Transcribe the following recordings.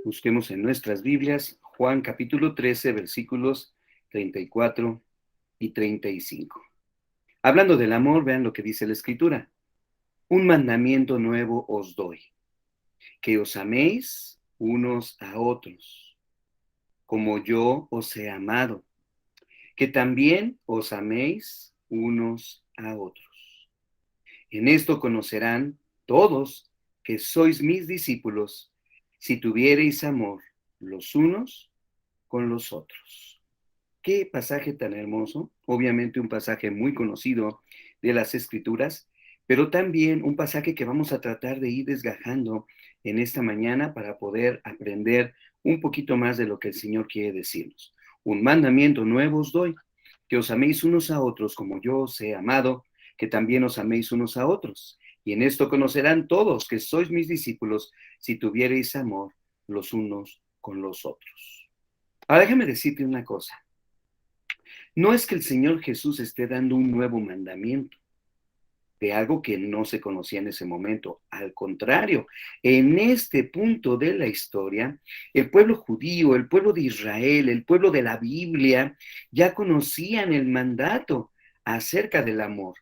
Busquemos en nuestras Biblias Juan capítulo 13, versículos 34 y 35. Hablando del amor, vean lo que dice la Escritura. Un mandamiento nuevo os doy, que os améis unos a otros, como yo os he amado, que también os améis unos a otros. En esto conocerán todos que sois mis discípulos, si tuviereis amor los unos con los otros. Qué pasaje tan hermoso, obviamente un pasaje muy conocido de las Escrituras, pero también un pasaje que vamos a tratar de ir desgajando en esta mañana para poder aprender un poquito más de lo que el Señor quiere decirnos. Un mandamiento nuevo os doy, que os améis unos a otros como yo os he amado, que también os améis unos a otros. Y en esto conocerán todos que sois mis discípulos, si tuviereis amor los unos con los otros. Ahora déjame decirte una cosa. No es que el Señor Jesús esté dando un nuevo mandamiento de algo que no se conocía en ese momento. Al contrario, en este punto de la historia, el pueblo judío, el pueblo de Israel, el pueblo de la Biblia, ya conocían el mandato acerca del amor.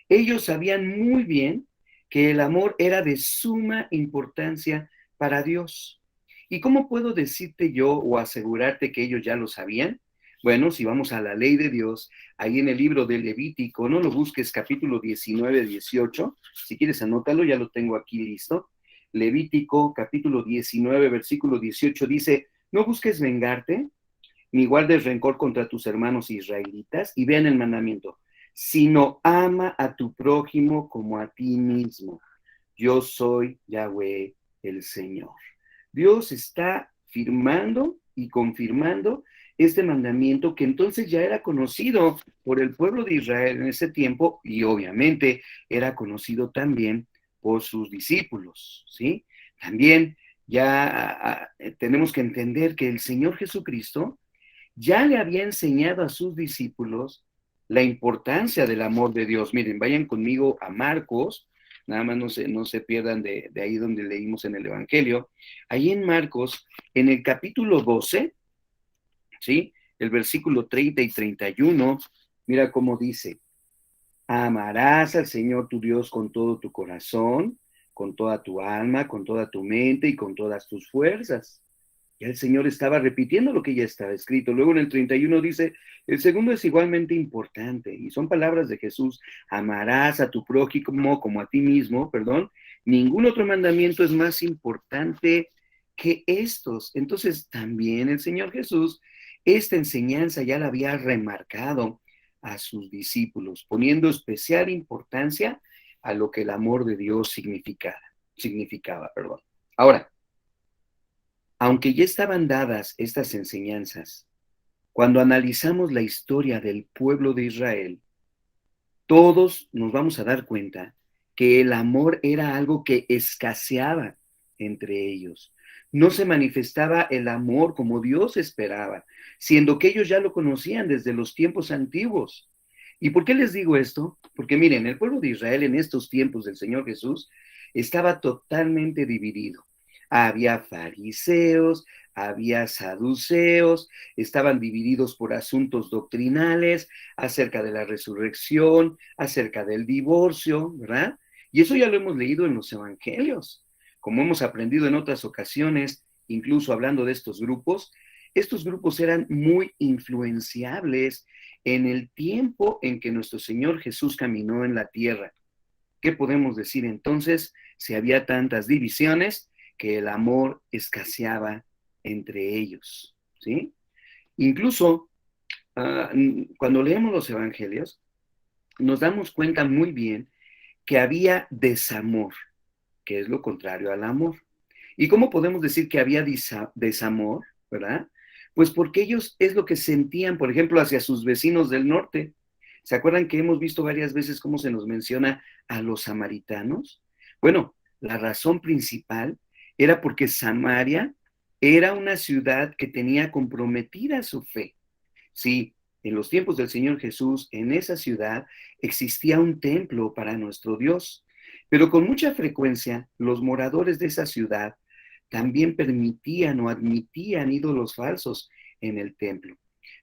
Ellos sabían muy bien que el amor era de suma importancia para Dios. ¿Y cómo puedo decirte yo o asegurarte que ellos ya lo sabían? Bueno, si vamos a la ley de Dios, ahí en el libro de Levítico, no lo busques, capítulo 19, 18, si quieres anótalo, ya lo tengo aquí listo. Levítico, capítulo 19, versículo 18 dice, no busques vengarte, ni guardes rencor contra tus hermanos israelitas, y vean el mandamiento, sino ama a tu prójimo como a ti mismo. Yo soy Yahweh el Señor. Dios está firmando y confirmando este mandamiento que entonces ya era conocido por el pueblo de Israel en ese tiempo y obviamente era conocido también por sus discípulos, ¿sí? También ya tenemos que entender que el Señor Jesucristo ya le había enseñado a sus discípulos la importancia del amor de Dios. Miren, vayan conmigo a Marcos, nada más no se pierdan de ahí donde leímos en el Evangelio. Ahí en Marcos, en el capítulo 12, ¿sí? El versículo 30 y 31, mira cómo dice, amarás al Señor tu Dios con todo tu corazón, con toda tu alma, con toda tu mente y con todas tus fuerzas. Ya el Señor estaba repitiendo lo que ya estaba escrito. Luego en el 31 dice, el segundo es igualmente importante, y son palabras de Jesús, amarás a tu prójimo como a ti mismo, perdón, ningún otro mandamiento es más importante que estos. Entonces también el Señor Jesús, esta enseñanza ya la había remarcado a sus discípulos, poniendo especial importancia a lo que el amor de Dios significaba. Ahora, aunque ya estaban dadas estas enseñanzas, cuando analizamos la historia del pueblo de Israel, todos nos vamos a dar cuenta que el amor era algo que escaseaba entre ellos. No se manifestaba el amor como Dios esperaba, siendo que ellos ya lo conocían desde los tiempos antiguos. ¿Y por qué les digo esto? Porque miren, el pueblo de Israel en estos tiempos del Señor Jesús estaba totalmente dividido. Había fariseos, había saduceos, estaban divididos por asuntos doctrinales acerca de la resurrección, acerca del divorcio, ¿verdad? Y eso ya lo hemos leído en los evangelios. Como hemos aprendido en otras ocasiones, incluso hablando de estos grupos eran muy influenciables en el tiempo en que nuestro Señor Jesús caminó en la tierra. ¿Qué podemos decir entonces si había tantas divisiones que el amor escaseaba entre ellos? ¿Sí? Incluso cuando leemos los evangelios, nos damos cuenta muy bien que había desamor, que es lo contrario al amor. ¿Y cómo podemos decir que había desamor, verdad? Pues porque ellos es lo que sentían, por ejemplo, hacia sus vecinos del norte. ¿Se acuerdan que hemos visto varias veces cómo se nos menciona a los samaritanos? Bueno, la razón principal era porque Samaria era una ciudad que tenía comprometida su fe. Sí, en los tiempos del Señor Jesús, en esa ciudad existía un templo para nuestro Dios, pero con mucha frecuencia los moradores de esa ciudad también permitían o admitían ídolos falsos en el templo.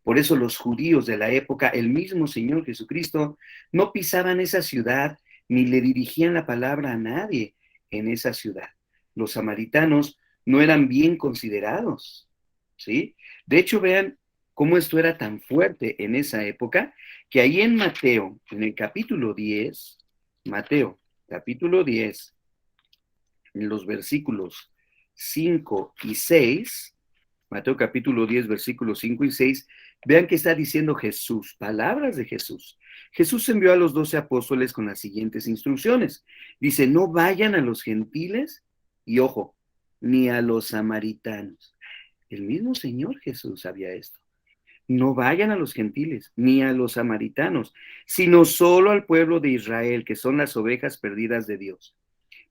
Por eso los judíos de la época, el mismo Señor Jesucristo, no pisaban esa ciudad ni le dirigían la palabra a nadie en esa ciudad. Los samaritanos no eran bien considerados, ¿sí? De hecho, vean cómo esto era tan fuerte en esa época, que ahí en Mateo, en el capítulo 10, Mateo, capítulo 10, en los versículos 5 y 6, Mateo capítulo 10, versículos 5 y 6, vean que está diciendo Jesús, palabras de Jesús. Jesús envió a los 12 apóstoles con las siguientes instrucciones. Dice, no vayan a los gentiles y ojo, ni a los samaritanos. El mismo Señor Jesús sabía esto. No vayan a los gentiles, ni a los samaritanos, sino solo al pueblo de Israel, que son las ovejas perdidas de Dios.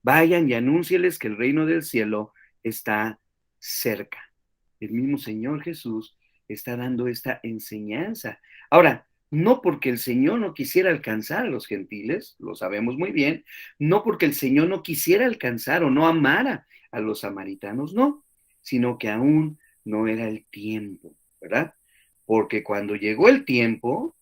Vayan y anúncieles que el reino del cielo está cerca. El mismo Señor Jesús está dando esta enseñanza. Ahora, no porque el Señor no quisiera alcanzar a los gentiles, lo sabemos muy bien, no porque el Señor no quisiera alcanzar o no amara a los samaritanos, no, sino que aún no era el tiempo, ¿verdad? Porque cuando llegó el tiempo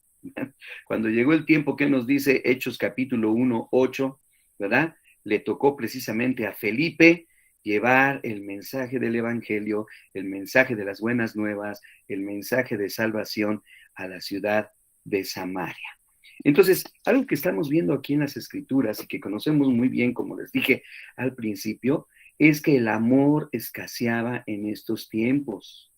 que nos dice Hechos capítulo 1, 8, ¿verdad? Le tocó precisamente a Felipe llevar el mensaje del Evangelio, el mensaje de las buenas nuevas, el mensaje de salvación a la ciudad de Samaria. Entonces, algo que estamos viendo aquí en las Escrituras y que conocemos muy bien, como les dije al principio, es que el amor escaseaba en estos tiempos.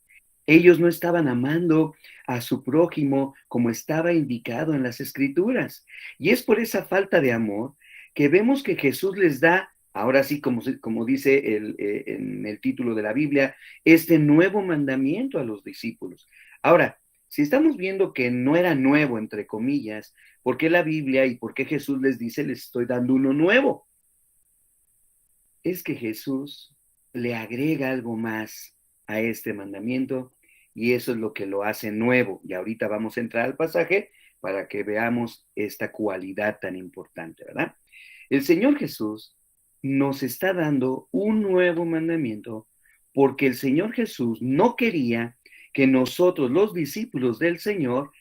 Ellos no estaban amando a su prójimo como estaba indicado en las Escrituras. Y es por esa falta de amor que vemos que Jesús les da, ahora sí, como dice en el título de la Biblia, este nuevo mandamiento a los discípulos. Ahora, si estamos viendo que no era nuevo, entre comillas, ¿por qué la Biblia y por qué Jesús les dice, les estoy dando uno nuevo? Es que Jesús le agrega algo más a este mandamiento y eso es lo que lo hace nuevo. Y ahorita vamos a entrar al pasaje para que veamos esta cualidad tan importante, ¿verdad? El Señor Jesús nos está dando un nuevo mandamiento porque el Señor Jesús no quería que nosotros, los discípulos del Señor,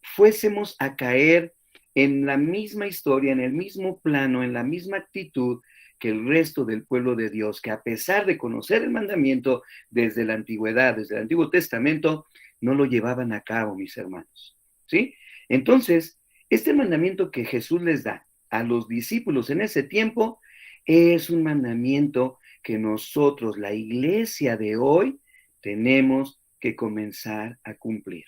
fuésemos a caer en la misma historia, en el mismo plano, en la misma actitud que el resto del pueblo de Dios, que a pesar de conocer el mandamiento desde la antigüedad, desde el Antiguo Testamento, no lo llevaban a cabo, mis hermanos. ¿Sí? Entonces, este mandamiento que Jesús les da a los discípulos en ese tiempo es un mandamiento que nosotros, la iglesia de hoy, tenemos que comenzar a cumplir.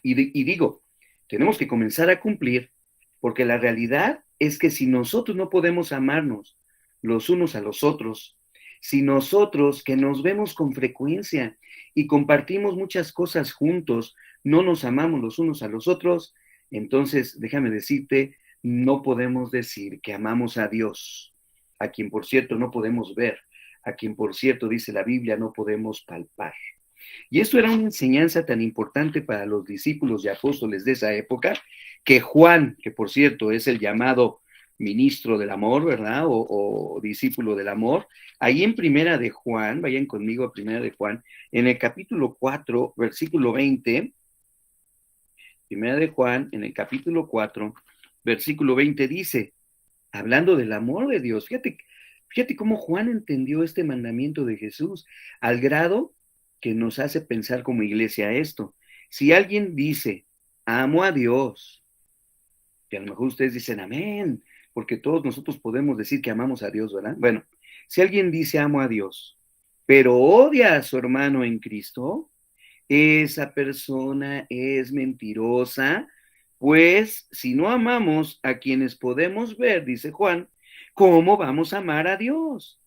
Y digo, tenemos que comenzar a cumplir porque la realidad es que si nosotros no podemos amarnos los unos a los otros, si nosotros que nos vemos con frecuencia y compartimos muchas cosas juntos, no nos amamos los unos a los otros, entonces déjame decirte, no podemos decir que amamos a Dios, a quien por cierto no podemos ver, a quien por cierto dice la Biblia no podemos palpar. Y esto era una enseñanza tan importante para los discípulos y apóstoles de esa época, que Juan, que por cierto es el llamado ministro del amor, ¿verdad? O discípulo del amor, ahí en Primera de Juan, vayan conmigo a Primera de Juan, en el capítulo 4, versículo 20, Primera de Juan, en el capítulo 4, versículo 20 dice, hablando del amor de Dios, fíjate cómo Juan entendió este mandamiento de Jesús, al grado que nos hace pensar como iglesia esto. Si alguien dice, amo a Dios, que a lo mejor ustedes dicen, amén, porque todos nosotros podemos decir que amamos a Dios, ¿verdad? Bueno, si alguien dice, amo a Dios, pero odia a su hermano en Cristo, esa persona es mentirosa, pues si no amamos a quienes podemos ver, dice Juan, ¿cómo vamos a amar a Dios?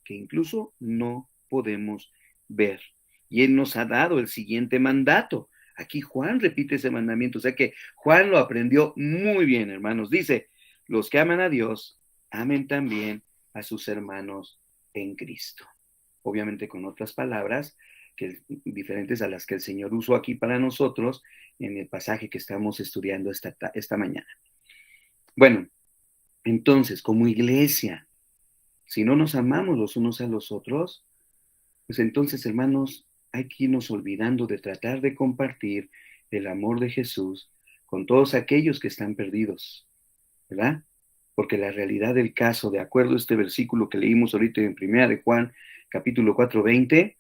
Que incluso no podemos ver. Y Él nos ha dado el siguiente mandato. Aquí Juan repite ese mandamiento, o sea que Juan lo aprendió muy bien, hermanos. Dice, los que aman a Dios, amen también a sus hermanos en Cristo. Obviamente con otras palabras, diferentes a las que el Señor usó aquí para nosotros en el pasaje que estamos estudiando esta mañana. Bueno, entonces, como iglesia, si no nos amamos los unos a los otros, Pues entonces, hermanos, hay que irnos olvidando de tratar de compartir el amor de Jesús con todos aquellos que están perdidos, ¿verdad? Porque la realidad del caso, de acuerdo a este versículo que leímos ahorita en Primera de Juan, capítulo 4:20,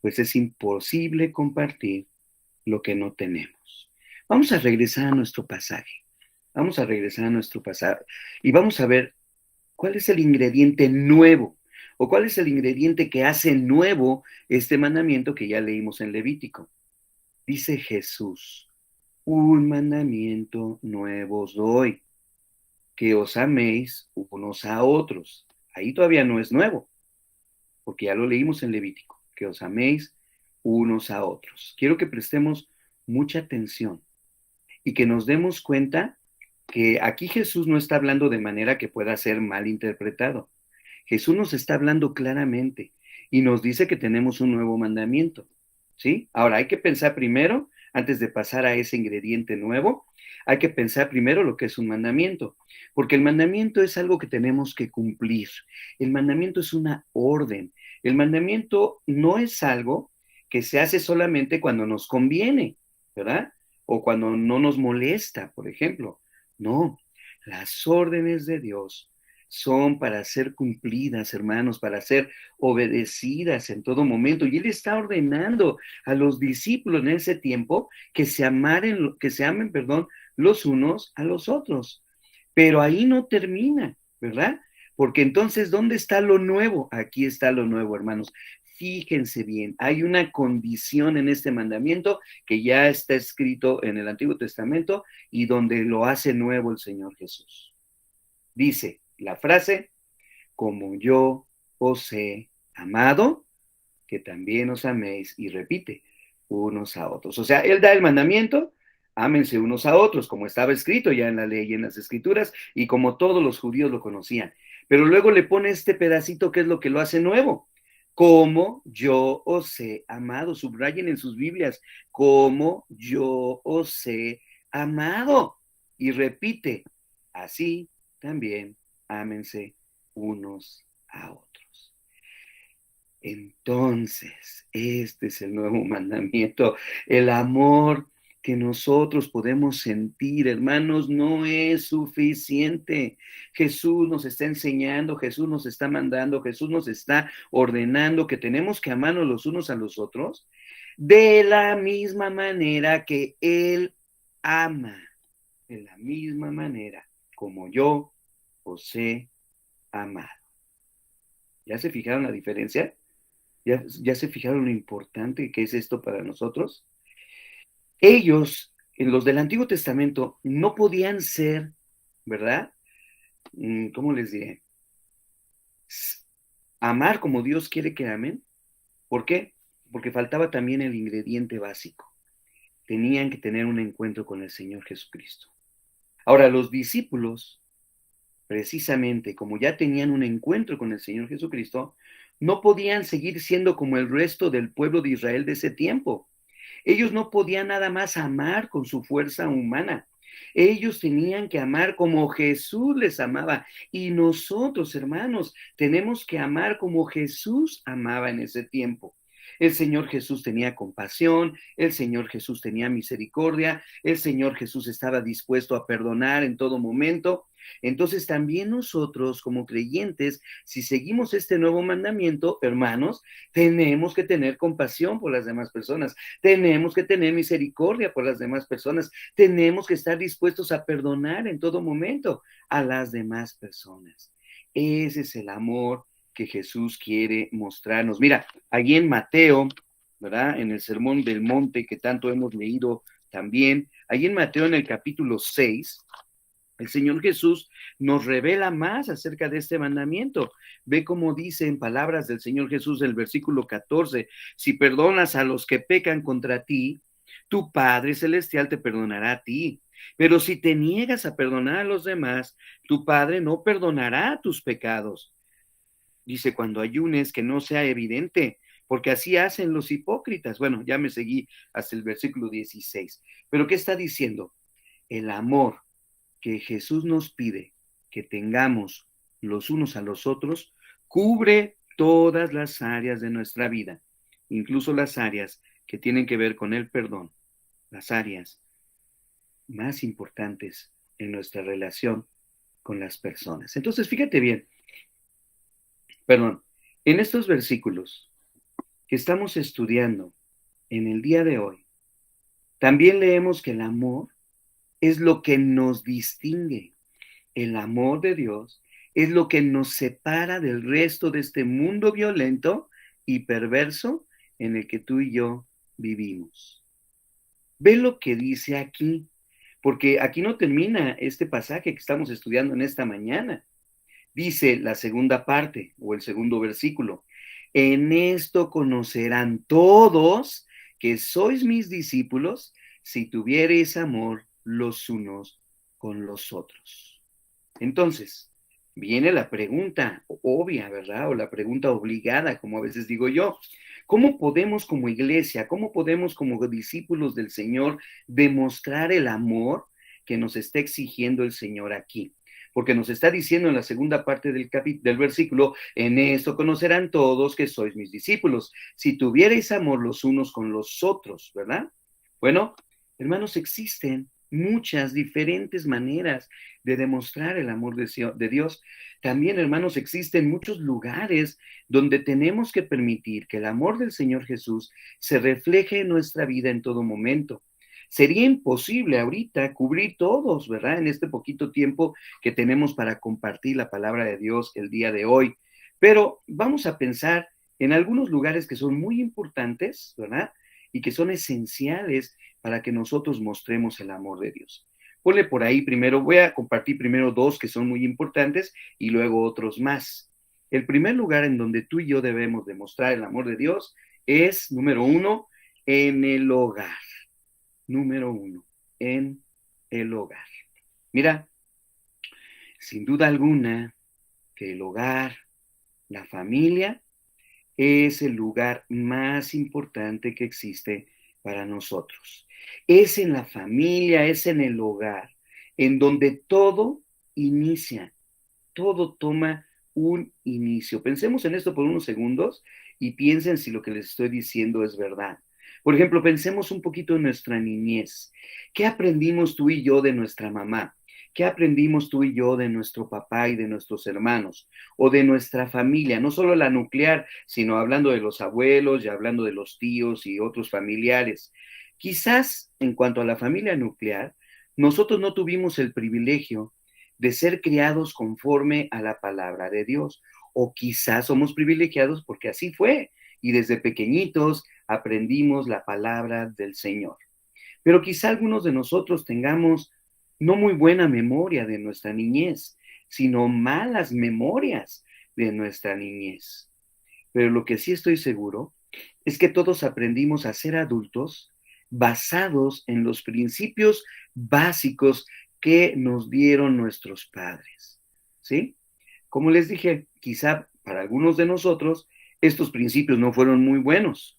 pues es imposible compartir lo que no tenemos. Vamos a regresar a nuestro pasaje. Vamos a regresar a nuestro pasaje y vamos a ver cuál es el ingrediente nuevo o cuál es el ingrediente que hace nuevo este mandamiento que ya leímos en Levítico. Dice Jesús, un mandamiento nuevo os doy, que os améis unos a otros. Ahí todavía no es nuevo, porque ya lo leímos en Levítico, que os améis unos a otros. Quiero que prestemos mucha atención y que nos demos cuenta que aquí Jesús no está hablando de manera que pueda ser mal interpretado. Jesús nos está hablando claramente y nos dice que tenemos un nuevo mandamiento, ¿sí? Ahora, hay que pensar primero, antes de pasar a ese ingrediente nuevo, hay que pensar primero lo que es un mandamiento, porque el mandamiento es algo que tenemos que cumplir. El mandamiento es una orden. El mandamiento no es algo que se hace solamente cuando nos conviene, ¿verdad? O cuando no nos molesta, por ejemplo. No, las órdenes de Dios son para ser cumplidas, hermanos, para ser obedecidas en todo momento. Y Él está ordenando a los discípulos en ese tiempo que se amen, perdón, los unos a los otros. Pero ahí no termina, ¿verdad? Porque entonces, ¿dónde está lo nuevo? Aquí está lo nuevo, hermanos. Fíjense bien, hay una condición en este mandamiento que ya está escrito en el Antiguo Testamento y donde lo hace nuevo el Señor Jesús. Dice la frase, como yo os he amado, que también os améis, y repite, unos a otros. O sea, Él da el mandamiento, ámense unos a otros, como estaba escrito ya en la ley y en las escrituras, y como todos los judíos lo conocían. Pero luego le pone este pedacito que es lo que lo hace nuevo. Como yo os he amado, subrayen en sus Biblias, como yo os he amado. Y repite, así también ámense unos a otros. Entonces, este es el nuevo mandamiento. El amor que nosotros podemos sentir, hermanos, no es suficiente. Jesús nos está enseñando, Jesús nos está mandando, Jesús nos está ordenando que tenemos que amarnos los unos a los otros de la misma manera que Él ama, de la misma manera como yo os he amado. ¿Ya se fijaron la diferencia? ¿Ya se fijaron lo importante que es esto para nosotros? Ellos, en los del Antiguo Testamento, no podían ser, ¿verdad? ¿Cómo les diré? Amar como Dios quiere que amen. ¿Por qué? Porque faltaba también el ingrediente básico. Tenían que tener un encuentro con el Señor Jesucristo. Ahora, los discípulos, precisamente como ya tenían un encuentro con el Señor Jesucristo, no podían seguir siendo como el resto del pueblo de Israel de ese tiempo. Ellos no podían nada más amar con su fuerza humana. Ellos tenían que amar como Jesús les amaba. Y nosotros, hermanos, tenemos que amar como Jesús amaba en ese tiempo. El Señor Jesús tenía compasión, el Señor Jesús tenía misericordia, el Señor Jesús estaba dispuesto a perdonar en todo momento. Entonces también nosotros como creyentes, si seguimos este nuevo mandamiento, hermanos, tenemos que tener compasión por las demás personas, tenemos que tener misericordia por las demás personas, tenemos que estar dispuestos a perdonar en todo momento a las demás personas. Ese es el amor que Jesús quiere mostrarnos. Mira, allí en Mateo, ¿verdad? En el Sermón del Monte que tanto hemos leído también, allí en Mateo en el capítulo 6, el Señor Jesús nos revela más acerca de este mandamiento. Ve cómo dice en palabras del Señor Jesús el versículo 14, si perdonas a los que pecan contra ti, tu Padre Celestial te perdonará a ti. Pero si te niegas a perdonar a los demás, tu Padre no perdonará tus pecados. Dice, cuando ayunes, que no sea evidente, porque así hacen los hipócritas. Bueno, ya me seguí hasta el versículo 16. Pero ¿qué está diciendo? El amor que Jesús nos pide que tengamos los unos a los otros, cubre todas las áreas de nuestra vida. incluso las áreas que tienen que ver con el perdón, las áreas más importantes en nuestra relación con las personas. Entonces, fíjate bien, perdón, en estos versículos que estamos estudiando en el día de hoy, también leemos que el amor es lo que nos distingue. El amor de Dios es lo que nos separa del resto de este mundo violento y perverso en el que tú y yo vivimos. Ve lo que dice aquí, porque aquí no termina este pasaje que estamos estudiando en esta mañana. Dice la segunda parte o el segundo versículo: en esto conocerán todos que sois mis discípulos si tuviereis amor los unos con los otros. Entonces, viene la pregunta obvia, ¿verdad? O la pregunta obligada, como a veces digo yo. ¿Cómo podemos como iglesia, cómo podemos como discípulos del Señor demostrar el amor que nos está exigiendo el Señor aquí? Porque nos está diciendo en la segunda parte del versículo: en esto conocerán todos que sois mis discípulos, si tuvierais amor los unos con los otros, ¿verdad? Bueno, hermanos, existen muchas diferentes maneras de demostrar el amor de Dios. También, hermanos, existen muchos lugares donde tenemos que permitir que el amor del Señor Jesús se refleje en nuestra vida en todo momento. Sería imposible ahorita cubrir todos, ¿verdad? En este poquito tiempo que tenemos para compartir la palabra de Dios el día de hoy. Pero vamos a pensar en algunos lugares que son muy importantes, ¿verdad? Y que son esenciales para que nosotros mostremos el amor de Dios. Ponle por ahí primero, voy a compartir primero dos que son muy importantes y luego otros más. El primer lugar en donde tú y yo debemos demostrar el amor de Dios es, número uno, en el hogar. Número uno, en el hogar. Mira, sin duda alguna que el hogar, la familia, es el lugar más importante que existe para nosotros. Es en la familia, es en el hogar, en donde todo inicia, todo toma un inicio. Pensemos en esto por unos segundos y piensen si lo que les estoy diciendo es verdad. Por ejemplo, pensemos un poquito en nuestra niñez. ¿Qué aprendimos tú y yo de nuestra mamá? ¿Qué aprendimos tú y yo de nuestro papá y de nuestros hermanos? O de nuestra familia, no solo la nuclear, sino hablando de los abuelos y hablando de los tíos y otros familiares. Quizás en cuanto a la familia nuclear, nosotros no tuvimos el privilegio de ser criados conforme a la palabra de Dios. O quizás somos privilegiados porque así fue y desde pequeñitos aprendimos la palabra del Señor. Pero quizá algunos de nosotros tengamos no muy buena memoria de nuestra niñez, sino malas memorias de nuestra niñez. Pero lo que sí estoy seguro es que todos aprendimos a ser adultos basados en los principios básicos que nos dieron nuestros padres, ¿sí? Como les dije, quizá para algunos de nosotros estos principios no fueron muy buenos,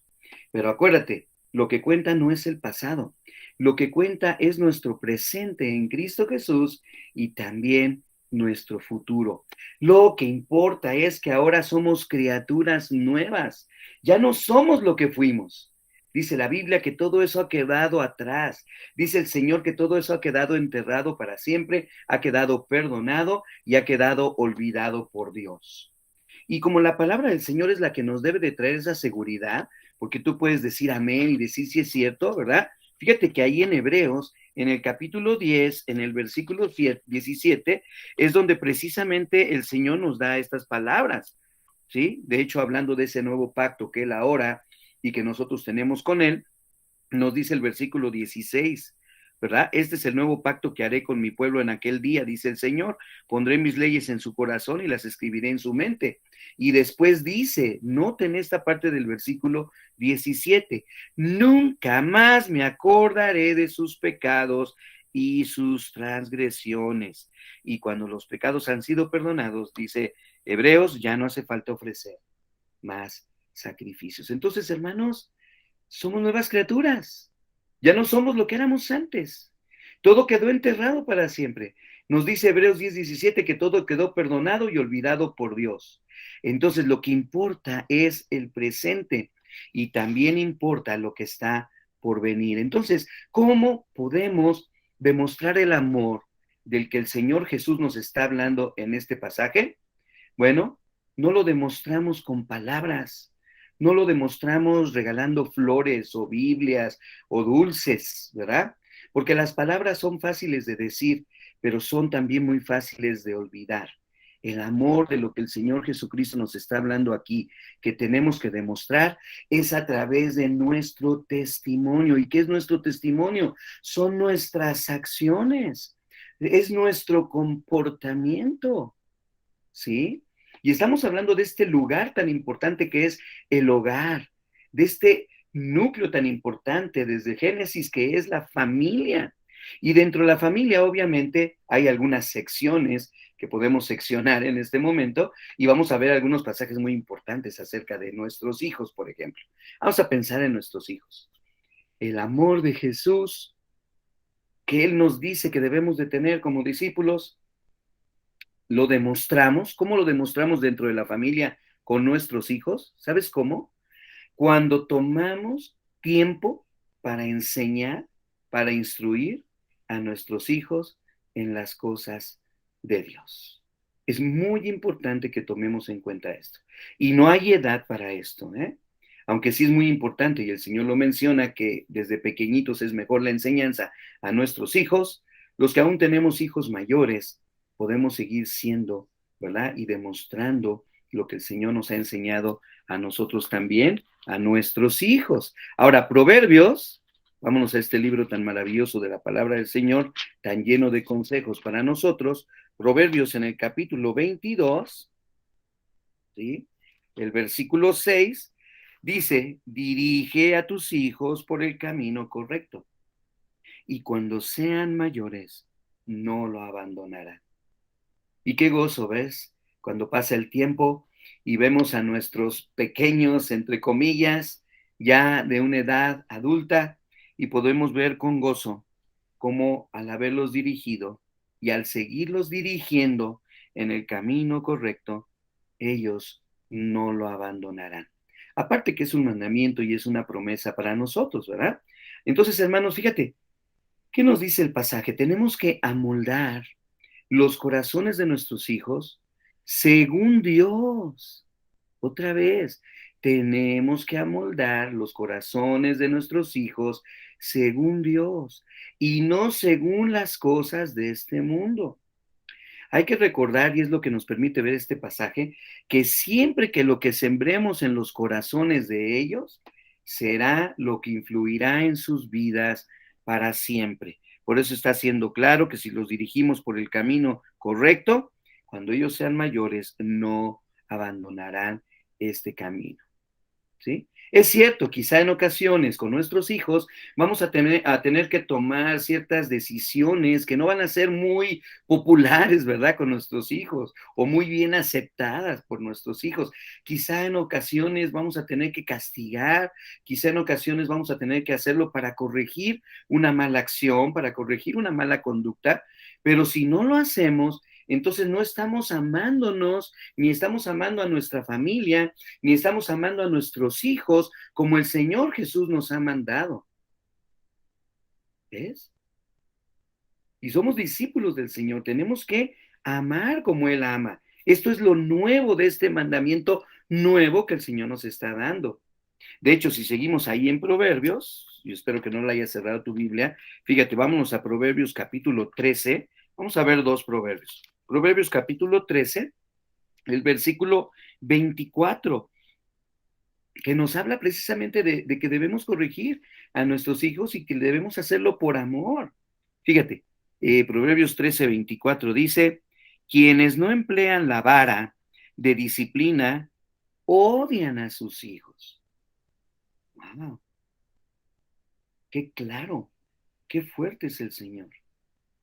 pero acuérdate, lo que cuenta no es el pasado, lo que cuenta es nuestro presente en Cristo Jesús y también nuestro futuro. Lo que importa es que ahora somos criaturas nuevas, ya no somos lo que fuimos. Dice la Biblia que todo eso ha quedado atrás. Dice el Señor que todo eso ha quedado enterrado para siempre, ha quedado perdonado y ha quedado olvidado por Dios. Y como la palabra del Señor es la que nos debe de traer esa seguridad, porque tú puedes decir amén y decir si es cierto, ¿verdad? Fíjate que ahí en Hebreos, en el capítulo 10, en el versículo 17, es donde precisamente el Señor nos da estas palabras, ¿sí? De hecho, hablando de ese nuevo pacto que Él ahora y que nosotros tenemos con Él, nos dice el versículo 16, ¿verdad? Este es el nuevo pacto que haré con mi pueblo en aquel día, dice el Señor. Pondré mis leyes en su corazón y las escribiré en su mente. Y después dice, noten esta parte del versículo 17, nunca más me acordaré de sus pecados y sus transgresiones. Y cuando los pecados han sido perdonados, dice Hebreos, ya no hace falta ofrecer más sacrificios. Entonces, hermanos, somos nuevas criaturas. Ya no somos lo que éramos antes. Todo quedó enterrado para siempre. Nos dice Hebreos 10:17 que todo quedó perdonado y olvidado por Dios. Entonces lo que importa es el presente. y también importa lo que está por venir. Entonces, ¿cómo podemos demostrar el amor del que el Señor Jesús nos está hablando en este pasaje? Bueno, no lo demostramos con palabras, no lo demostramos regalando flores o Biblias o dulces, ¿verdad? Porque las palabras son fáciles de decir, pero son también muy fáciles de olvidar. El amor de lo que el Señor Jesucristo nos está hablando aquí, que tenemos que demostrar, es a través de nuestro testimonio. ¿Y qué es nuestro testimonio? Son nuestras acciones, es nuestro comportamiento, ¿sí? Y estamos hablando de este lugar tan importante que es el hogar, de este núcleo tan importante desde Génesis que es la familia. Y dentro de la familia, obviamente, hay algunas secciones que podemos seccionar en este momento y vamos a ver algunos pasajes muy importantes acerca de nuestros hijos, por ejemplo. Vamos a pensar en nuestros hijos. El amor de Jesús que Él nos dice que debemos de tener como discípulos, lo demostramos. ¿Cómo lo demostramos dentro de la familia con nuestros hijos? ¿Sabes cómo? Cuando tomamos tiempo para enseñar, para instruir a nuestros hijos en las cosas de Dios. Es muy importante que tomemos en cuenta esto. Y no hay edad para esto, ¿eh? Aunque sí es muy importante, y el Señor lo menciona, que desde pequeñitos es mejor la enseñanza a nuestros hijos, los que aún tenemos hijos mayores, podemos seguir siendo, ¿verdad? Y demostrando lo que el Señor nos ha enseñado a nosotros también, a nuestros hijos. Ahora, Proverbios, vámonos a este libro tan maravilloso de la palabra del Señor, tan lleno de consejos para nosotros. Proverbios en el capítulo 22, ¿sí? El versículo 6 dice: dirige a tus hijos por el camino correcto, y cuando sean mayores, no lo abandonarán. Y qué gozo, ¿ves? Cuando pasa el tiempo y vemos a nuestros pequeños, entre comillas, ya de una edad adulta, y podemos ver con gozo cómo al haberlos dirigido y al seguirlos dirigiendo en el camino correcto, ellos no lo abandonarán. Aparte que es un mandamiento y es una promesa para nosotros, ¿verdad? Entonces, hermanos, fíjate, ¿qué nos dice el pasaje? Tenemos que amoldar los corazones de nuestros hijos según Dios. Otra vez, tenemos que amoldar los corazones de nuestros hijos según Dios y no según las cosas de este mundo. Hay que recordar, y es lo que nos permite ver este pasaje, que siempre que lo que sembremos en los corazones de ellos será lo que influirá en sus vidas para siempre. Por eso está siendo claro que si los dirigimos por el camino correcto, cuando ellos sean mayores, no abandonarán este camino. ¿Sí? Es cierto, quizá en ocasiones con nuestros hijos vamos a tener que tomar ciertas decisiones que no van a ser muy populares, ¿verdad? Con nuestros hijos o muy bien aceptadas por nuestros hijos. Quizá en ocasiones vamos a tener que castigar, quizá en ocasiones vamos a tener que hacerlo para corregir una mala acción, para corregir una mala conducta, pero si no lo hacemos, entonces no estamos amándonos, ni estamos amando a nuestra familia, ni estamos amando a nuestros hijos como el Señor Jesús nos ha mandado. ¿Ves? Y somos discípulos del Señor, tenemos que amar como Él ama. Esto es lo nuevo de este mandamiento nuevo que el Señor nos está dando. De hecho, si seguimos ahí en Proverbios, yo espero que no la hayas cerrado tu Biblia, fíjate, vámonos a Proverbios capítulo 13, vamos a ver dos proverbios. Proverbios capítulo 13, el versículo 24, que nos habla precisamente de que debemos corregir a nuestros hijos y que debemos hacerlo por amor. Fíjate, Proverbios 13:24 dice: quienes no emplean la vara de disciplina odian a sus hijos. Wow, qué claro, qué fuerte es el Señor.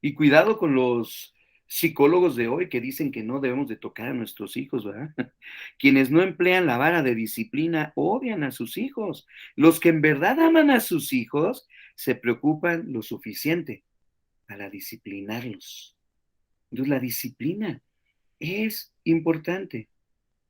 Y cuidado con los psicólogos de hoy que dicen que no debemos de tocar a nuestros hijos, ¿verdad? Quienes no emplean la vara de disciplina odian a sus hijos. Los que en verdad aman a sus hijos se preocupan lo suficiente para disciplinarlos. Entonces la disciplina es importante.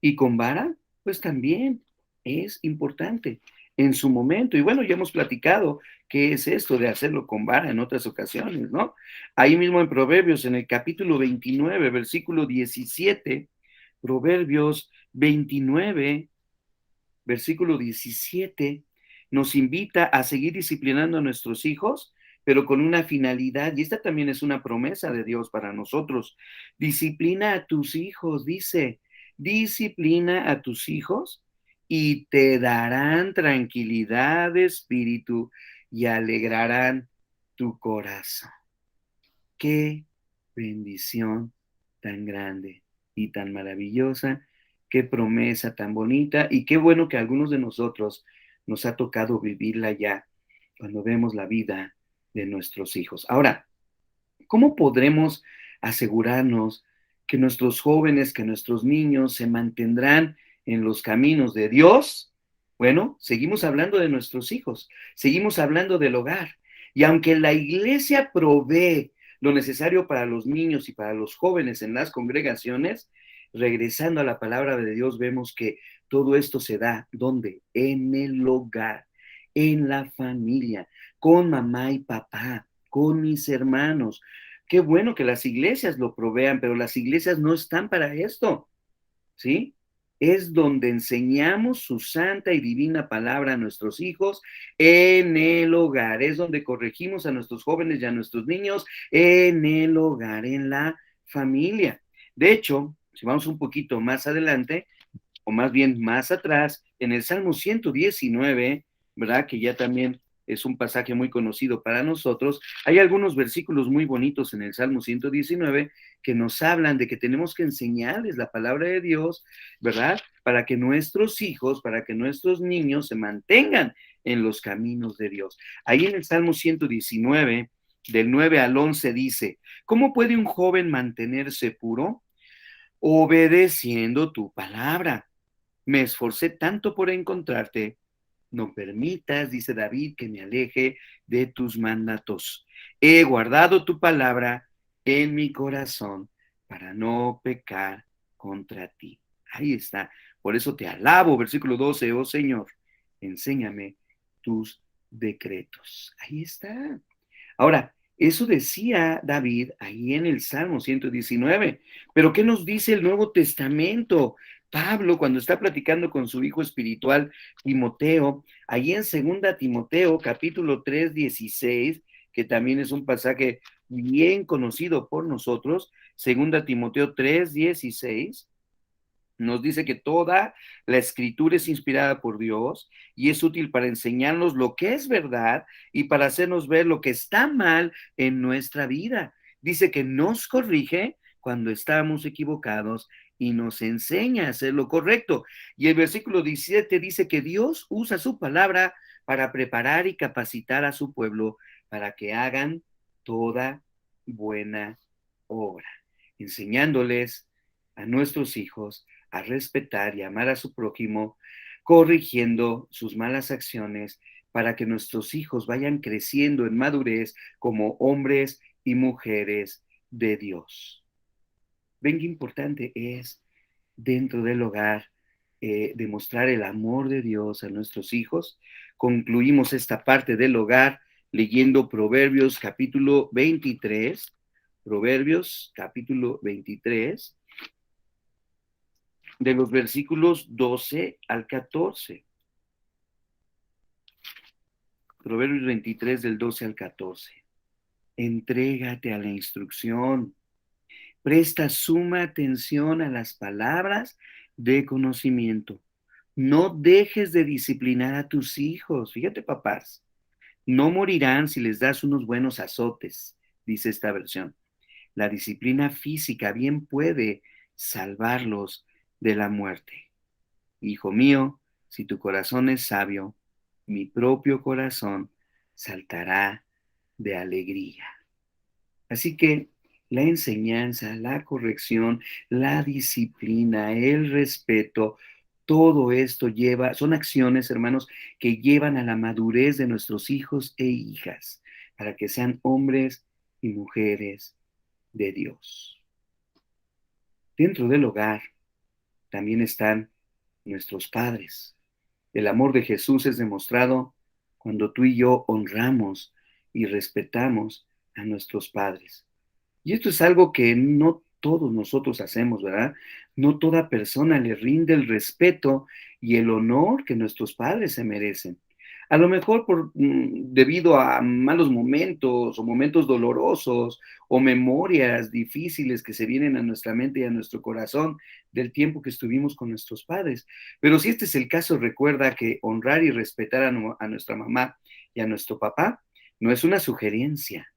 Y con vara, pues también es importante. en su momento. Y bueno, ya hemos platicado qué es esto de hacerlo con vara en otras ocasiones, ¿no? Ahí mismo en Proverbios, en el capítulo 29, versículo 17, Proverbios 29, versículo 17, nos invita a seguir disciplinando a nuestros hijos, pero con una finalidad, y esta también es una promesa de Dios para nosotros. Disciplina a tus hijos, dice, disciplina a tus hijos y te darán tranquilidad de espíritu y alegrarán tu corazón. Qué bendición tan grande y tan maravillosa, qué promesa tan bonita y qué bueno que a algunos de nosotros nos ha tocado vivirla ya cuando vemos la vida de nuestros hijos. Ahora, ¿cómo podremos asegurarnos que nuestros jóvenes, que nuestros niños se mantendrán en los caminos de Dios? Bueno, seguimos hablando de nuestros hijos, seguimos hablando del hogar. Y aunque la iglesia provee lo necesario para los niños y para los jóvenes en las congregaciones, regresando a la palabra de Dios, vemos que todo esto se da, ¿dónde? En el hogar, en la familia, con mamá y papá, con mis hermanos. Qué bueno que las iglesias lo provean, pero las iglesias no están para esto, ¿sí? Es donde enseñamos su santa y divina palabra a nuestros hijos en el hogar. Es donde corregimos a nuestros jóvenes y a nuestros niños en el hogar, en la familia. De hecho, si vamos un poquito más adelante, o más bien más atrás, en el Salmo 119, ¿verdad? Que ya también es un pasaje muy conocido para nosotros. Hay algunos versículos muy bonitos en el Salmo 119 que nos hablan de que tenemos que enseñarles la palabra de Dios, ¿verdad? Para que nuestros hijos, para que nuestros niños se mantengan en los caminos de Dios. Ahí en el Salmo 119, del 9 al 11 dice, ¿cómo puede un joven mantenerse puro? Obedeciendo tu palabra. Me esforcé tanto por encontrarte. No permitas, dice David, que me aleje de tus mandatos. He guardado tu palabra en mi corazón para no pecar contra ti. Ahí está. Por eso te alabo, versículo 12, oh Señor, enséñame tus decretos. Ahí está. Ahora, eso decía David ahí en el Salmo 119, pero ¿qué nos dice el Nuevo Testamento? Pablo, cuando está platicando con su hijo espiritual Timoteo, ahí en segunda Timoteo, capítulo 3, 16, que también es un pasaje bien conocido por nosotros, segunda Timoteo 3, 16, nos dice que toda la escritura es inspirada por Dios y es útil para enseñarnos lo que es verdad y para hacernos ver lo que está mal en nuestra vida. Dice que nos corrige cuando estamos equivocados y nos enseña a hacer lo correcto. Y el versículo 17 dice que Dios usa su palabra para preparar y capacitar a su pueblo para que hagan toda buena obra, enseñándoles a nuestros hijos a respetar y amar a su prójimo, corrigiendo sus malas acciones para que nuestros hijos vayan creciendo en madurez como hombres y mujeres de Dios. Ven qué importante es dentro del hogar demostrar el amor de Dios a nuestros hijos. Concluimos esta parte del hogar leyendo Proverbios capítulo 23, Proverbios capítulo 23, de los versículos 12 al 14. Proverbios 23 del 12 al 14. Entrégate a la instrucción. Presta suma atención a las palabras de conocimiento. No dejes de disciplinar a tus hijos. Fíjate, papás. No morirán si les das unos buenos azotes, dice esta versión. La disciplina física bien puede salvarlos de la muerte. Hijo mío, si tu corazón es sabio, mi propio corazón saltará de alegría. Así que la enseñanza, la corrección, la disciplina, el respeto, todo esto son acciones, hermanos, que llevan a la madurez de nuestros hijos e hijas, para que sean hombres y mujeres de Dios. Dentro del hogar también están nuestros padres. El amor de Jesús es demostrado cuando tú y yo honramos y respetamos a nuestros padres. Y esto es algo que no todos nosotros hacemos, ¿verdad? No toda persona le rinde el respeto y el honor que nuestros padres se merecen. A lo mejor debido a malos momentos o momentos dolorosos o memorias difíciles que se vienen a nuestra mente y a nuestro corazón del tiempo que estuvimos con nuestros padres. Pero si este es el caso, recuerda que honrar y respetar a nuestra mamá y a nuestro papá no es una sugerencia,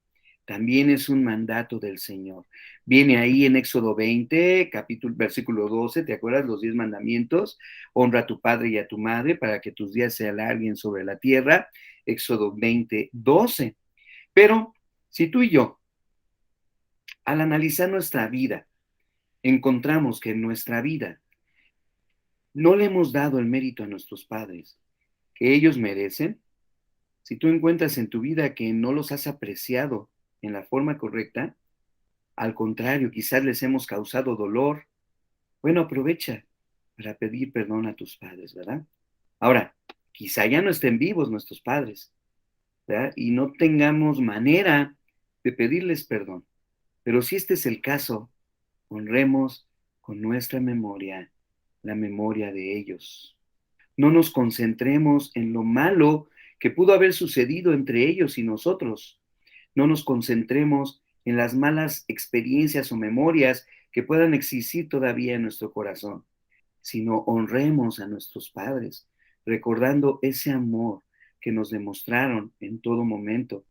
también es un mandato del Señor. Viene ahí en Éxodo 20, versículo 12, ¿te acuerdas? Los 10 mandamientos. Honra a tu padre y a tu madre para que tus días se alarguen sobre la tierra. Éxodo 20, 12. Pero si tú y yo, al analizar nuestra vida, encontramos que en nuestra vida no le hemos dado el mérito a nuestros padres que ellos merecen, si tú encuentras en tu vida que no los has apreciado en la forma correcta, al contrario, quizás les hemos causado dolor, bueno, aprovecha para pedir perdón a tus padres, ¿verdad? Ahora, quizá ya no estén vivos nuestros padres, ¿verdad? Y no tengamos manera de pedirles perdón. Pero si este es el caso, honremos con nuestra memoria la memoria de ellos. No nos concentremos en lo malo que pudo haber sucedido entre ellos y nosotros. No nos concentremos en las malas experiencias o memorias que puedan existir todavía en nuestro corazón, sino honremos a nuestros padres, recordando ese amor que nos demostraron en todo momento.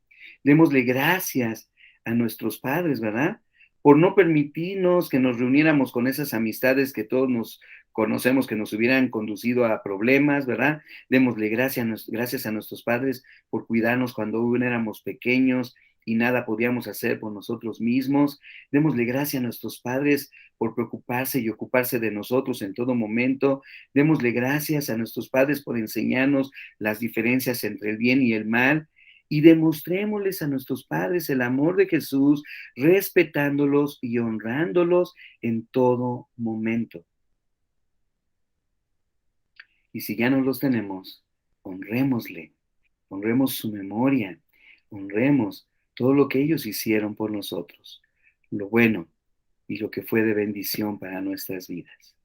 Démosle gracias a nuestros padres, ¿verdad? Por no permitirnos que nos reuniéramos con esas amistades que todos nos conocemos que nos hubieran conducido a problemas, ¿verdad? Démosle gracias a nuestros padres por cuidarnos cuando aún éramos pequeños y nada podíamos hacer por nosotros mismos. Démosle gracias a nuestros padres por preocuparse y ocuparse de nosotros en todo momento. Démosle gracias a nuestros padres por enseñarnos las diferencias entre el bien y el mal. Y demostrémosles a nuestros padres el amor de Jesús, respetándolos y honrándolos en todo momento. Y si ya no los tenemos, honrémosle, honremos su memoria, honremos todo lo que ellos hicieron por nosotros, lo bueno y lo que fue de bendición para nuestras vidas.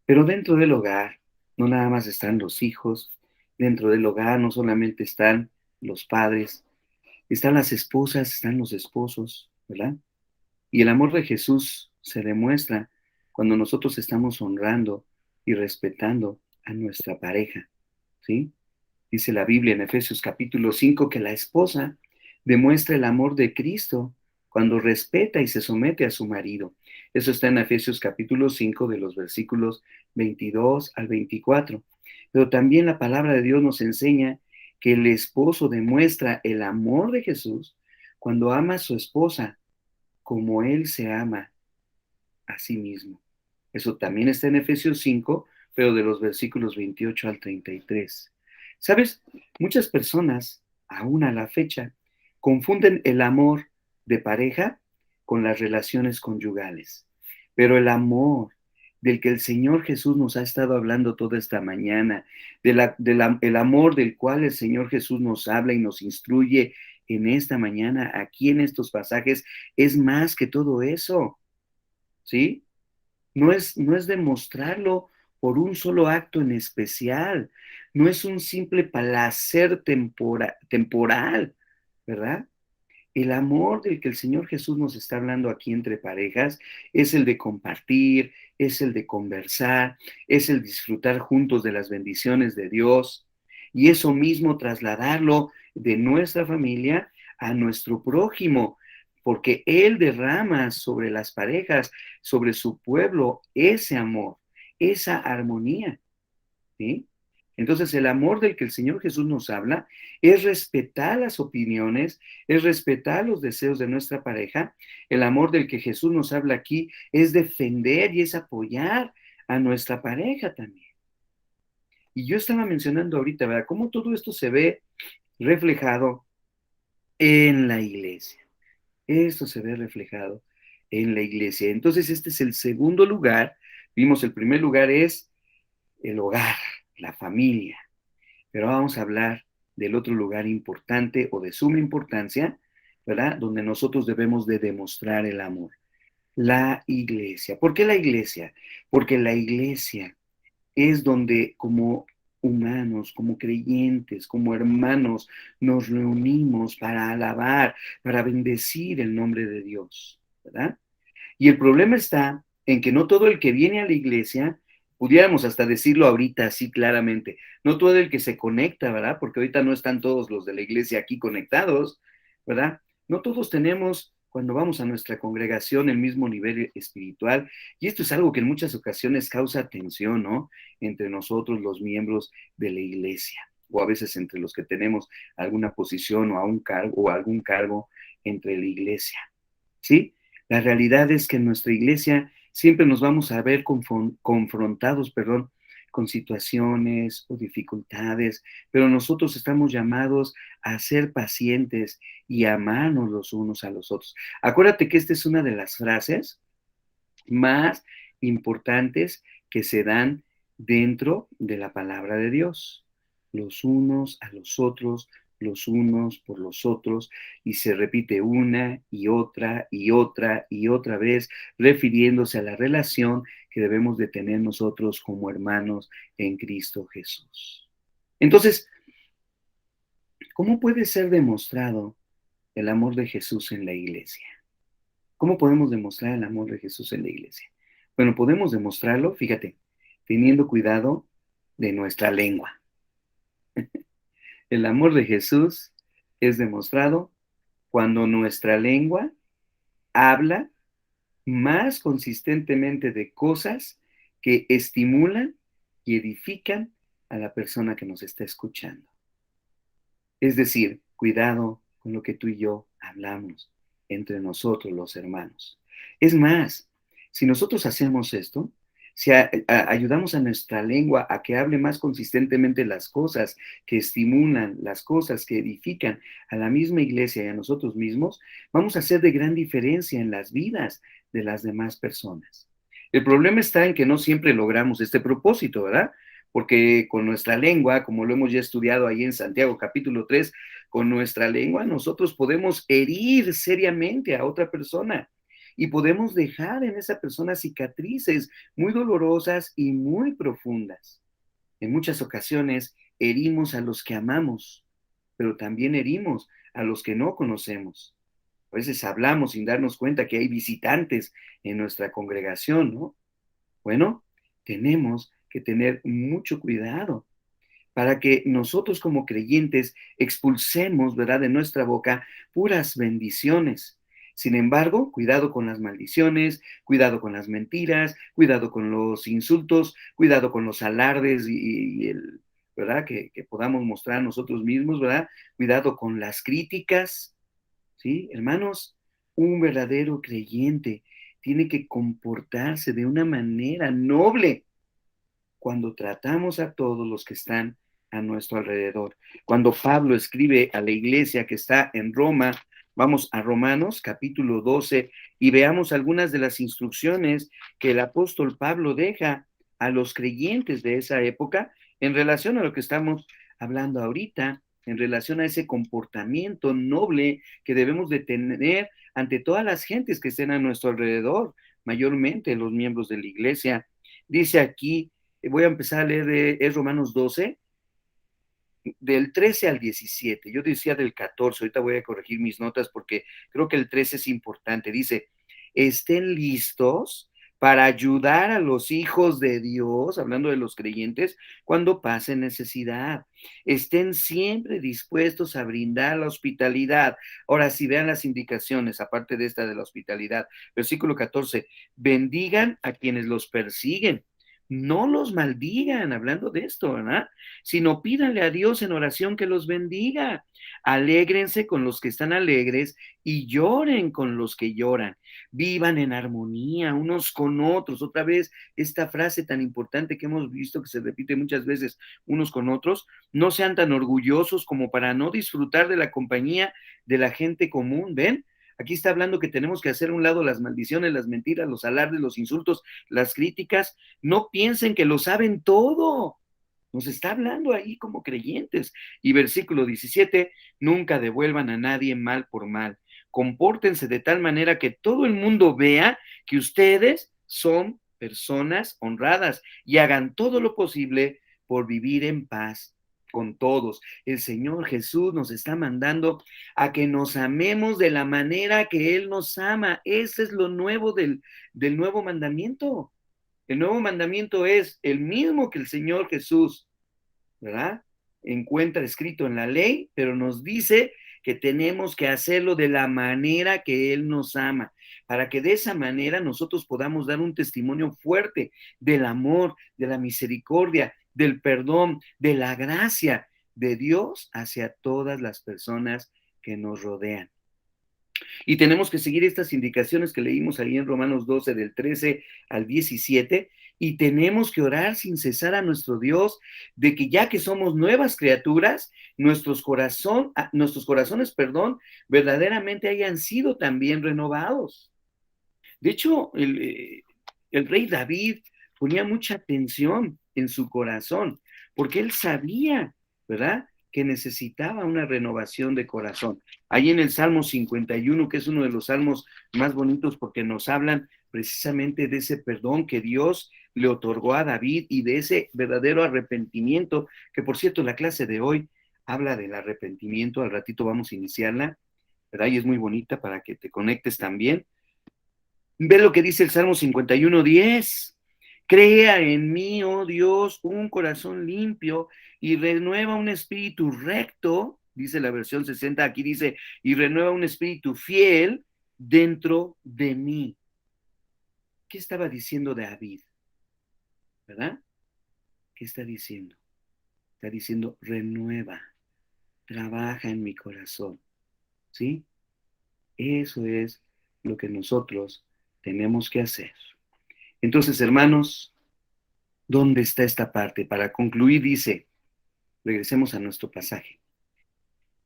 Pero dentro del hogar no nada más están los hijos, dentro del hogar no solamente están los padres, están las esposas, están los esposos, ¿verdad? Y el amor de Jesús se demuestra cuando nosotros estamos honrando y respetando a nuestra pareja, ¿sí? Dice la Biblia en Efesios capítulo 5 que la esposa demuestra el amor de Cristo cuando respeta y se somete a su marido. Eso está en Efesios capítulo 5 de los versículos 22 al 24. Pero también la palabra de Dios nos enseña que el esposo demuestra el amor de Jesús cuando ama a su esposa como él se ama a sí mismo. Eso también está en Efesios 5, pero de los versículos 28 al 33. ¿Sabes? Muchas personas, aún a la fecha, confunden el amor de pareja con las relaciones conyugales. Pero el amor del que el Señor Jesús nos ha estado hablando toda esta mañana, el amor del cual el Señor Jesús nos habla y nos instruye en esta mañana, aquí en estos pasajes, es más que todo eso, ¿sí? No es demostrarlo por un solo acto en especial, no es un simple placer temporal, ¿verdad? El amor del que el Señor Jesús nos está hablando aquí entre parejas es el de compartir, es el de conversar, es el disfrutar juntos de las bendiciones de Dios y eso mismo trasladarlo de nuestra familia a nuestro prójimo, porque Él derrama sobre las parejas, sobre su pueblo, ese amor, esa armonía, ¿sí? Entonces, el amor del que el Señor Jesús nos habla es respetar las opiniones, es respetar los deseos de nuestra pareja. El amor del que Jesús nos habla aquí es defender y es apoyar a nuestra pareja también. Y yo estaba mencionando ahorita, ¿verdad? Cómo todo esto se ve reflejado en la iglesia. Esto se ve reflejado en la iglesia. Entonces, este es el segundo lugar. Vimos, el primer lugar es el hogar. la familia. Pero vamos a hablar del otro lugar importante o de suma importancia, ¿verdad? Donde nosotros debemos de demostrar el amor. La iglesia. ¿Por qué la iglesia? Porque la iglesia es donde como humanos, como creyentes, como hermanos, nos reunimos para alabar, para bendecir el nombre de Dios, ¿verdad? Y el problema está en que no todo el que viene a la iglesia, pudiéramos hasta decirlo ahorita así claramente, no todo el que se conecta, ¿verdad? Porque ahorita no están todos los de la iglesia aquí conectados, ¿verdad? No todos tenemos, cuando vamos a nuestra congregación, el mismo nivel espiritual. Y esto es algo que en muchas ocasiones causa tensión, ¿no? Entre nosotros, los miembros de la iglesia, o a veces entre los que tenemos alguna posición o, a un cargo, o algún cargo entre la iglesia, ¿sí? La realidad es que en nuestra iglesia siempre nos vamos a ver confrontados, perdón, con situaciones o dificultades, pero nosotros estamos llamados a ser pacientes y amarnos los unos a los otros. Acuérdate que esta es una de las frases más importantes que se dan dentro de la palabra de Dios. Los unos a los otros, los unos por los otros, y se repite una y otra y otra y otra vez, refiriéndose a la relación que debemos de tener nosotros como hermanos en Cristo Jesús. Entonces, ¿cómo puede ser demostrado el amor de Jesús en la iglesia? ¿Cómo podemos demostrar el amor de Jesús en la iglesia? Bueno, podemos demostrarlo, fíjate, teniendo cuidado de nuestra lengua. El amor de Jesús es demostrado cuando nuestra lengua habla más consistentemente de cosas que estimulan y edifican a la persona que nos está escuchando. Es decir, cuidado con lo que tú y yo hablamos entre nosotros los hermanos. Es más, si nosotros hacemos esto, si ayudamos a nuestra lengua a que hable más consistentemente las cosas que estimulan, las cosas que edifican a la misma iglesia y a nosotros mismos, vamos a hacer de gran diferencia en las vidas de las demás personas. El problema está en que no siempre logramos este propósito, ¿verdad? Porque con nuestra lengua, como lo hemos ya estudiado ahí en Santiago capítulo 3, con nuestra lengua nosotros podemos herir seriamente a otra persona y podemos dejar en esa persona cicatrices muy dolorosas y muy profundas. En muchas ocasiones herimos a los que amamos, pero también herimos a los que no conocemos. A veces hablamos sin darnos cuenta que hay visitantes en nuestra congregación, ¿no? Bueno, tenemos que tener mucho cuidado para que nosotros como creyentes expulsemos, ¿verdad?, de nuestra boca puras bendiciones. Sin embargo, cuidado con las maldiciones, cuidado con las mentiras, cuidado con los insultos, cuidado con los alardes ¿verdad?, que podamos mostrar nosotros mismos, ¿verdad? Cuidado con las críticas, ¿sí? Hermanos, un verdadero creyente tiene que comportarse de una manera noble cuando tratamos a todos los que están a nuestro alrededor. Cuando Pablo escribe a la iglesia que está en Roma, vamos a Romanos capítulo 12 y veamos algunas de las instrucciones que el apóstol Pablo deja a los creyentes de esa época en relación a lo que estamos hablando ahorita, en relación a ese comportamiento noble que debemos de tener ante todas las gentes que estén a nuestro alrededor, mayormente los miembros de la iglesia. Dice aquí, voy a empezar a leer es Romanos 12, del 13 al 17. Yo decía del 14, ahorita voy a corregir mis notas porque creo que el 13 es importante. Dice, estén listos para ayudar a los hijos de Dios, hablando de los creyentes, cuando pasen necesidad. Estén siempre dispuestos a brindar la hospitalidad. Ahora, si vean las indicaciones, aparte de esta de la hospitalidad, versículo 14, bendigan a quienes los persiguen. No los maldigan, hablando de esto, ¿verdad? Sino pídanle a Dios en oración que los bendiga. Alégrense con los que están alegres y lloren con los que lloran. Vivan en armonía unos con otros. Otra vez, esta frase tan importante que hemos visto que se repite muchas veces, unos con otros. No sean tan orgullosos como para no disfrutar de la compañía de la gente común. ¿Ven? Aquí está hablando que tenemos que hacer a un lado las maldiciones, las mentiras, los alardes, los insultos, las críticas. No piensen que lo saben todo. Nos está hablando ahí como creyentes. Y versículo 17, nunca devuelvan a nadie mal por mal. Compórtense de tal manera que todo el mundo vea que ustedes son personas honradas y hagan todo lo posible por vivir en paz con todos. El Señor Jesús nos está mandando a que nos amemos de la manera que Él nos ama. Ese es lo nuevo del nuevo mandamiento. El nuevo mandamiento es el mismo que el Señor Jesús, ¿verdad? Encuentra escrito en la ley, pero nos dice que tenemos que hacerlo de la manera que Él nos ama, para que de esa manera nosotros podamos dar un testimonio fuerte del amor, de la misericordia, del perdón, de la gracia de Dios hacia todas las personas que nos rodean. Y tenemos que seguir estas indicaciones que leímos ahí en Romanos 12, del 13 al 17, y tenemos que orar sin cesar a nuestro Dios de que ya que somos nuevas criaturas, nuestros corazones, verdaderamente hayan sido también renovados. De hecho, el rey David ponía mucha atención en su corazón, porque él sabía, ¿verdad?, que necesitaba una renovación de corazón. Ahí en el Salmo 51, que es uno de los salmos más bonitos porque nos hablan precisamente de ese perdón que Dios le otorgó a David y de ese verdadero arrepentimiento, que por cierto la clase de hoy habla del arrepentimiento, al ratito vamos a iniciarla, ¿verdad? Y es muy bonita para que te conectes también. Ve lo que dice el Salmo 51:10. Crea en mí, oh Dios, un corazón limpio y renueva un espíritu recto, dice la versión 60, aquí dice, y renueva un espíritu fiel dentro de mí. ¿Qué estaba diciendo David? ¿Verdad? ¿Qué está diciendo? Está diciendo, renueva, trabaja en mi corazón. ¿Sí? Eso es lo que nosotros tenemos que hacer. Entonces, hermanos, ¿dónde está esta parte? Para concluir, dice, regresemos a nuestro pasaje.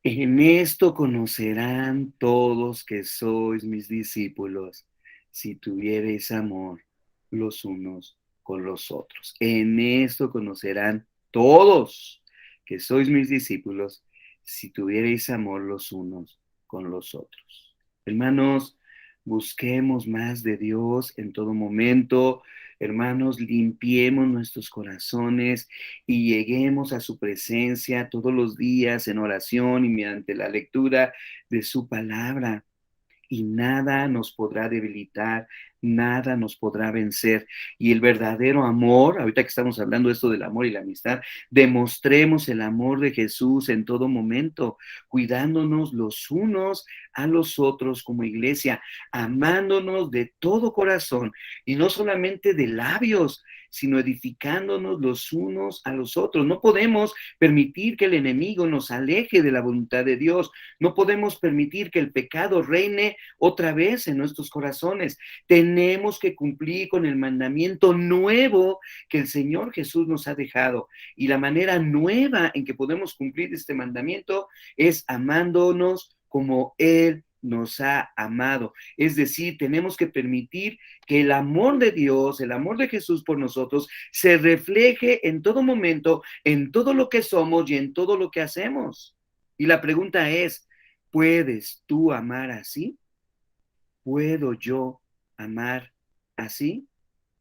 En esto conocerán todos que sois mis discípulos, si tuviereis amor los unos con los otros. En esto conocerán todos que sois mis discípulos, si tuviereis amor los unos con los otros. Hermanos, busquemos más de Dios en todo momento. Hermanos, limpiemos nuestros corazones y lleguemos a su presencia todos los días en oración y mediante la lectura de su palabra. Y nada nos podrá debilitar, nada nos podrá vencer. Y el verdadero amor, ahorita que estamos hablando de esto del amor y la amistad, demostremos el amor de Jesús en todo momento, cuidándonos los unos a los otros como iglesia, amándonos de todo corazón y no solamente de labios, sino edificándonos los unos a los otros. No podemos permitir que el enemigo nos aleje de la voluntad de Dios. No podemos permitir que el pecado reine otra vez en nuestros corazones. Tenemos que cumplir con el mandamiento nuevo que el Señor Jesús nos ha dejado. Y la manera nueva en que podemos cumplir este mandamiento es amándonos como Él nos ha amado. Es decir, tenemos que permitir que el amor de Dios, el amor de Jesús por nosotros, se refleje en todo momento, en todo lo que somos y en todo lo que hacemos. Y la pregunta es, ¿puedes tú amar así? ¿Puedo yo amar así?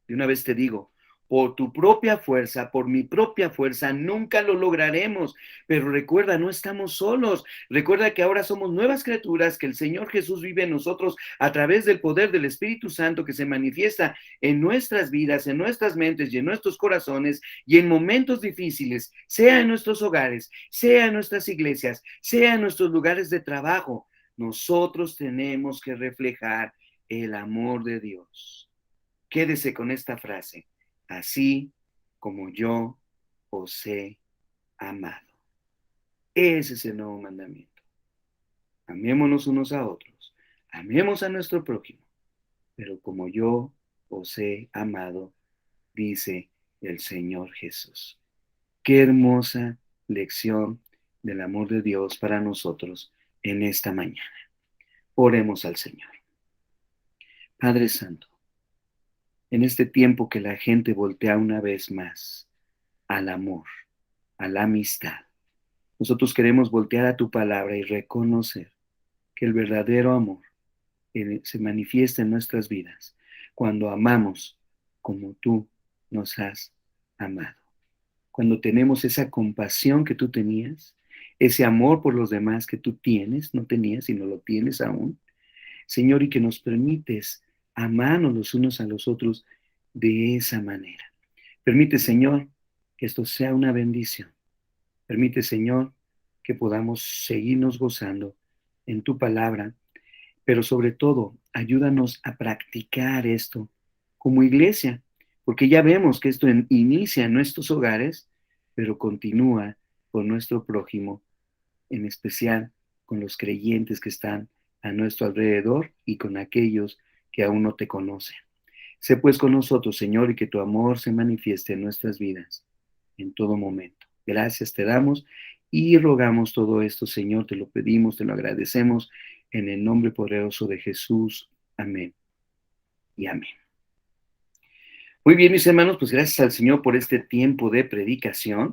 De una vez te digo, por tu propia fuerza, por mi propia fuerza, nunca lo lograremos. Pero recuerda, no estamos solos. Recuerda que ahora somos nuevas criaturas, que el Señor Jesús vive en nosotros a través del poder del Espíritu Santo que se manifiesta en nuestras vidas, en nuestras mentes y en nuestros corazones y en momentos difíciles, sea en nuestros hogares, sea en nuestras iglesias, sea en nuestros lugares de trabajo. Nosotros tenemos que reflejar el amor de Dios. Quédese con esta frase, así como yo os he amado. Ese es el nuevo mandamiento. Amémonos unos a otros, amemos a nuestro prójimo, pero como yo os he amado, dice el Señor Jesús. Qué hermosa lección del amor de Dios para nosotros en esta mañana. Oremos al Señor. Padre Santo, en este tiempo que la gente voltea una vez más al amor, a la amistad. Nosotros queremos voltear a tu palabra y reconocer que el verdadero amor se manifiesta en nuestras vidas cuando amamos como tú nos has amado. Cuando tenemos esa compasión que tú tenías, ese amor por los demás que tú tienes, no tenías y no lo tienes aún, Señor, y que nos permites amarnos los unos a los otros de esa manera. Permite, Señor, que esto sea una bendición. Permite, Señor, que podamos seguirnos gozando en tu palabra, pero sobre todo, ayúdanos a practicar esto como iglesia, porque ya vemos que esto inicia en nuestros hogares, pero continúa con nuestro prójimo, en especial con los creyentes que están a nuestro alrededor y con aquellos que aún no te conocen. Sé pues con nosotros, Señor, y que tu amor se manifieste en nuestras vidas en todo momento. Gracias te damos y rogamos todo esto, Señor, te lo pedimos, te lo agradecemos en el nombre poderoso de Jesús. Amén y amén. Muy bien, mis hermanos, pues gracias al Señor por este tiempo de predicación.